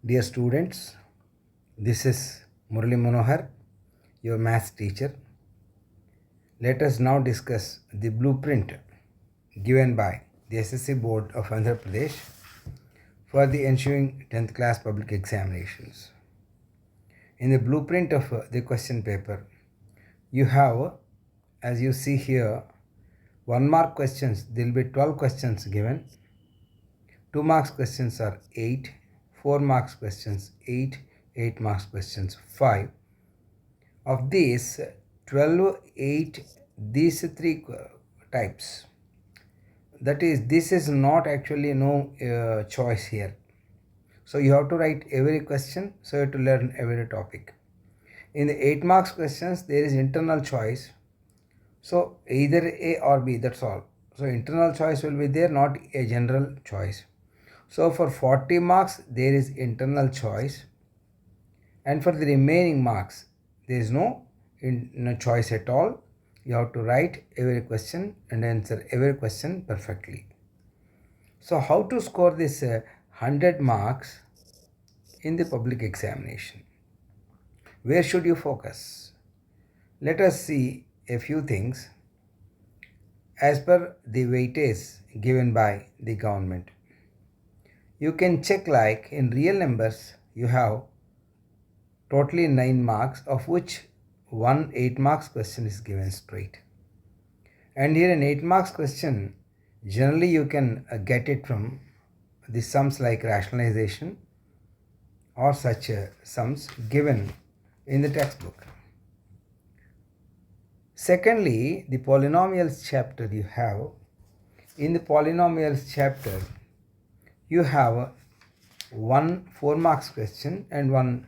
Dear students, this is Murali Manohar, your maths teacher. Let us now discuss the blueprint given by the SSC Board of Andhra Pradesh for the ensuing 10th class public examinations. In the blueprint of the question paper, you have, as you see here, 1 mark questions. There will be 12 questions given. 2 marks questions are 8, 4 marks questions 8, 8 marks questions 5. Of these 12, 8, these three types. That is, this is not actually no choice here. So you have to write every question, so you have to learn every topic. In the 8 marks questions, there is internal choice. So either A or B, that's all. So internal choice will be there, not a general choice. So for 40 marks, there is internal choice. And for the remaining marks, there is no choice at all. You have to write every question and answer every question perfectly. So how to score this 100 marks in the public examination? Where should you focus? Let us see a few things as per the weightage given by the government. You can check, like in real numbers, you have totally 9 marks, of which one 8 marks question is given straight. And here an 8 marks question, generally you can get it from the sums like rationalization or such sums given in the textbook. Secondly, the polynomials chapter you have. In the polynomials chapter, you have one 4 marks question and one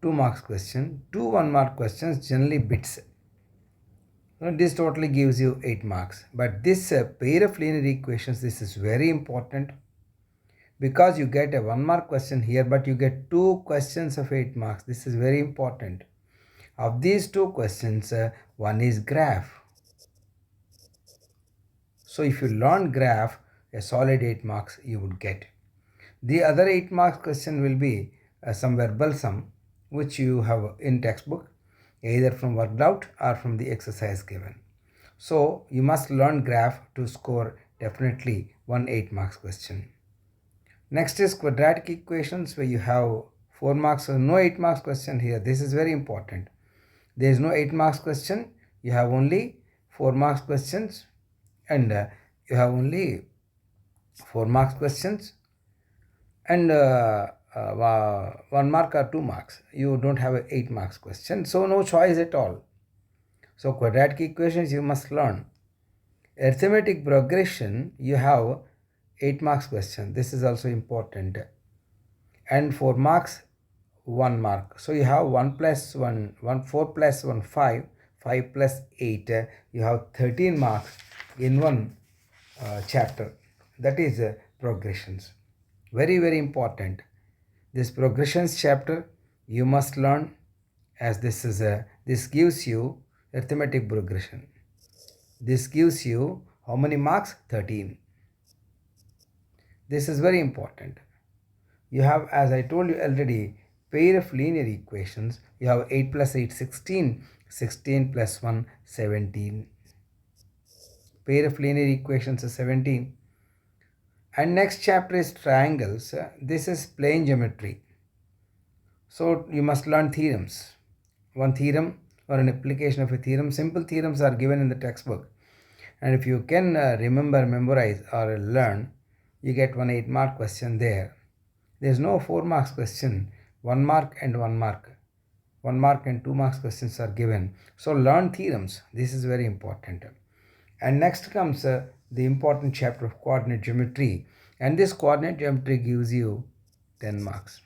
2 marks question. Two 1 mark questions, generally bits. This totally gives you 8 marks. But this pair of linear equations, this is very important, because you get a 1 mark question here, but you get 2 questions of 8 marks. This is very important. Of these 2 questions, one is graph. So if you learn graph, a solid 8 marks you would get. The other 8 marks question will be some verbal sum, which you have in textbook, either from worked out or from the exercise given. So you must learn graph to score definitely one 8 marks question. Next is quadratic equations, where you have 4 marks, so no 8 marks question here. This is very important. There is no 8 marks question. You have only 4 marks questions, and you have only 4 marks questions and 1 mark or 2 marks. You don't have an 8 marks question, so no choice at all. So quadratic equations you must learn. Arithmetic progression, you have 8 marks question. This is also important. And 4 marks, 1 mark. So you have 1 plus 1, 4 plus 1, 5, 5 plus 8. You have 13 marks in one chapter. That is progressions. Very, very important. This progressions chapter you must learn, as this gives you arithmetic progression. This gives you how many marks? 13. This is very important. You have, as I told you already, pair of linear equations. You have 8 plus 8, 16. 16 plus 1, 17. Pair of linear equations is 17. And next chapter is triangles. This is plane geometry. So you must learn theorems. One theorem or an application of a theorem. Simple theorems are given in the textbook. And if you can remember, memorize or learn, you get one 8 mark question there. There is no 4 marks question. 1 mark and 1 mark. 1 mark and 2 marks questions are given. So learn theorems. This is very important. And next comes the important chapter of coordinate geometry. And this coordinate geometry gives you 10 marks.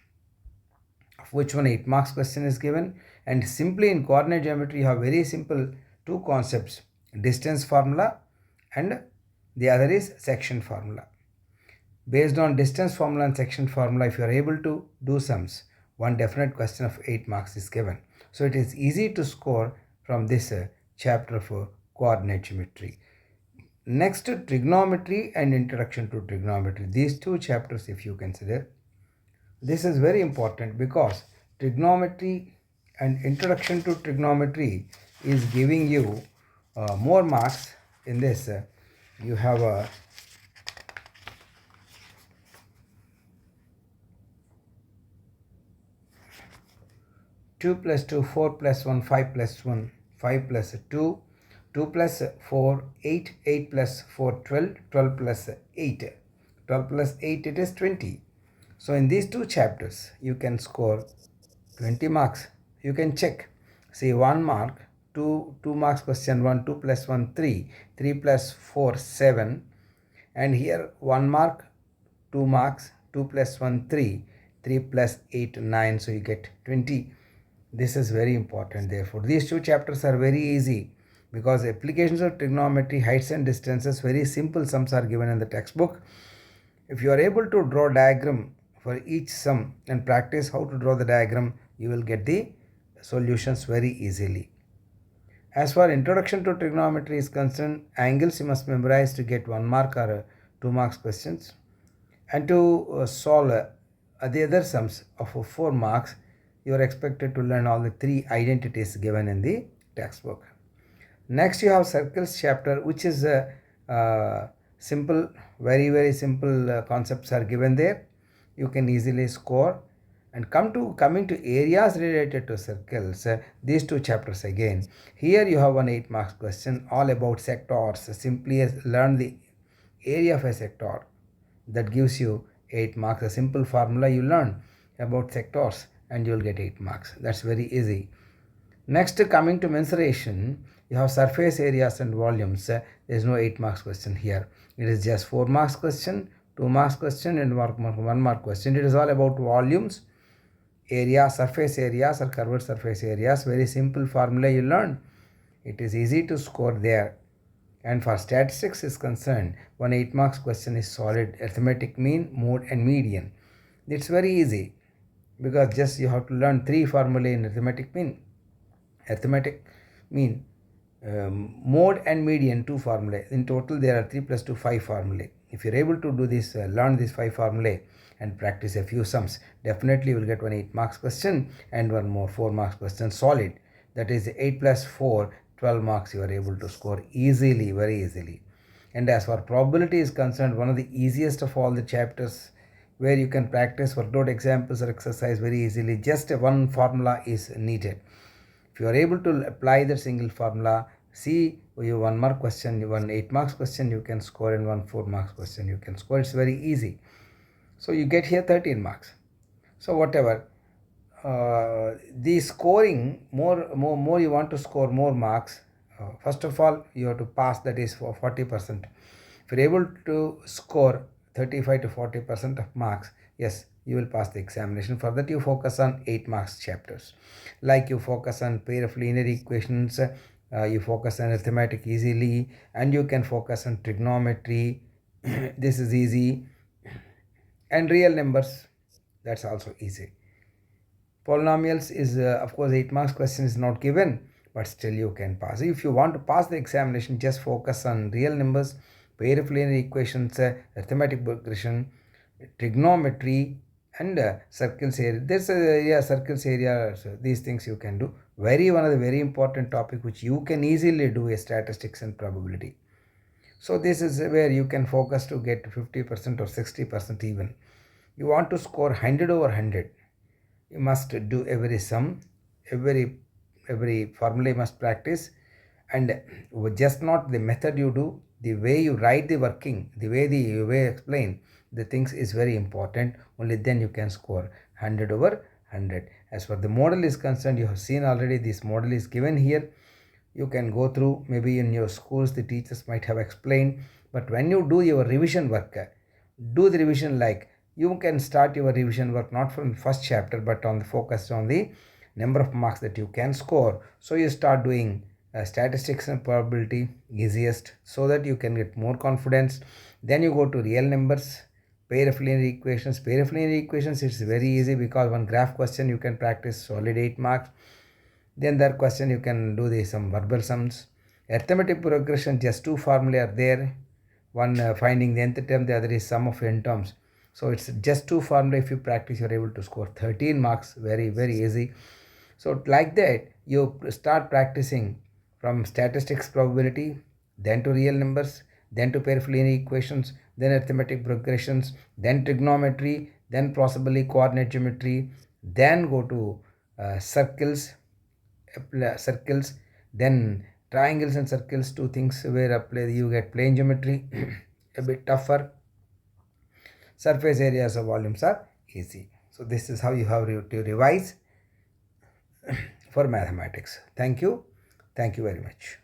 Of which one 8 marks question is given. And simply in coordinate geometry you have very simple 2 concepts. Distance formula and the other is section formula. Based on distance formula and section formula, if you are able to do sums, one definite question of 8 marks is given. So it is easy to score from this chapter of coordinate geometry. Next, trigonometry and introduction to trigonometry. These 2 chapters, if you consider, This is very important because trigonometry and introduction to trigonometry is giving you more marks in this. You have a 2 plus 2, 4 plus 1, 5 plus 1, 5 plus 2, 2 plus 4, 8, 8 plus 4, 12, 12 plus 8, 12 plus 8, it is 20. So in these two chapters, you can score 20 marks. You can check. See, 1 mark, 2 marks question 1, 2 plus 1, 3, 3 plus 4, 7. And here 1 mark, 2 marks, 2 plus 1, 3, 3 plus 8, 9. So you get 20. This is very important. Therefore, these two chapters are very easy because applications of trigonometry, heights and distances, very simple sums are given in the textbook. If you are able to draw diagram for each sum and practice how to draw the diagram, you will get the solutions very easily. As far introduction to trigonometry is concerned, angles you must memorize to get 1 mark or 2 marks questions. And to solve the other sums of 4 marks, you are expected to learn all the 3 identities given in the textbook. Next you have circles chapter, which is simple, very simple concepts are given there. You can easily score. And coming to areas related to circles, these two chapters again. Here you have an 8 marks question all about sectors. Simply learn the area of a sector. That gives you 8 marks. A simple formula you learn about sectors and you will get 8 marks. That's very easy. Next, coming to mensuration, you have surface areas and volumes. There is no 8 marks question here. It is just 4 marks question, 2 marks question and 1 mark question. It is all about volumes, area, surface areas or curved surface areas. Very simple formula you learn. It is easy to score there. And for statistics is concerned, 8 marks question is solid arithmetic mean, mode and median. It's very easy because just you have to learn 3 formulae in arithmetic mean, mode and median, 2 formulae. In total there are 3 plus 2, 5 formulae. If you're able to do this, learn these 5 formulae and practice a few sums, definitely you will get 8 marks question and 1 more 4 marks question solid. That is 8 plus 4, 12 marks you are able to score easily, very easily. And as far probability is concerned, one of the easiest of all the chapters where you can practice worked out examples or exercise very easily. Just one formula is needed. If you are able to apply the single formula, see you 1 mark question, 1 8 marks question you can score and 1 4 marks question you can score. It's very easy. So you get here 13 marks. So whatever. The scoring, more you want to score more marks, first of all you have to pass, that is for 40%. If you're able to score 35 to 40% of marks, yes, you will pass the examination. For that you focus on 8 marks chapters, like you focus on pair of linear equations, you focus on arithmetic easily, and you can focus on trigonometry. This is easy. And real numbers, that's also easy. Polynomials is of course 8 marks question is not given, but still you can pass. If you want to pass the examination, just focus on real numbers, pair of linear equations, arithmetic progression, trigonometry, and circles area. There's a circles area. So these things you can do. One of the very important topic which you can easily do is statistics and probability. So this is where you can focus to get 50% or 60% even. You want to score 100 over 100. You must do every sum, every formula you must practice, and just not the method you do, the way you write the working, the way you explain the things is very important. Only then you can score 100 over 100. As far the model is concerned, you have seen already this model is given here. You can go through, maybe in your schools the teachers might have explained, but when you do your revision work, do the revision like you can start your revision work not from the first chapter but on the focus on the number of marks that you can score. So you start doing statistics and probability easiest so that you can get more confidence. Then you go to real numbers, pair of linear equations. Pair of linear equations, it's very easy because one graph question you can practice solid 8 marks. Then that question you can do some verbal sums. Arithmetic progression, just 2 formulae are there. One finding the nth term, the other is sum of n terms. So it's just two formula. If you practice, you're able to score 13 marks. Very, very easy. So like that, you start practicing from statistics probability, then to real numbers, then to pair of linear equations, then arithmetic progressions, then trigonometry, then possibly coordinate geometry, then go to circles, then triangles and circles, two things where you get plane geometry, a bit tougher. Surface areas of volumes are easy. So this is how you have to revise for mathematics. Thank you. Thank you very much.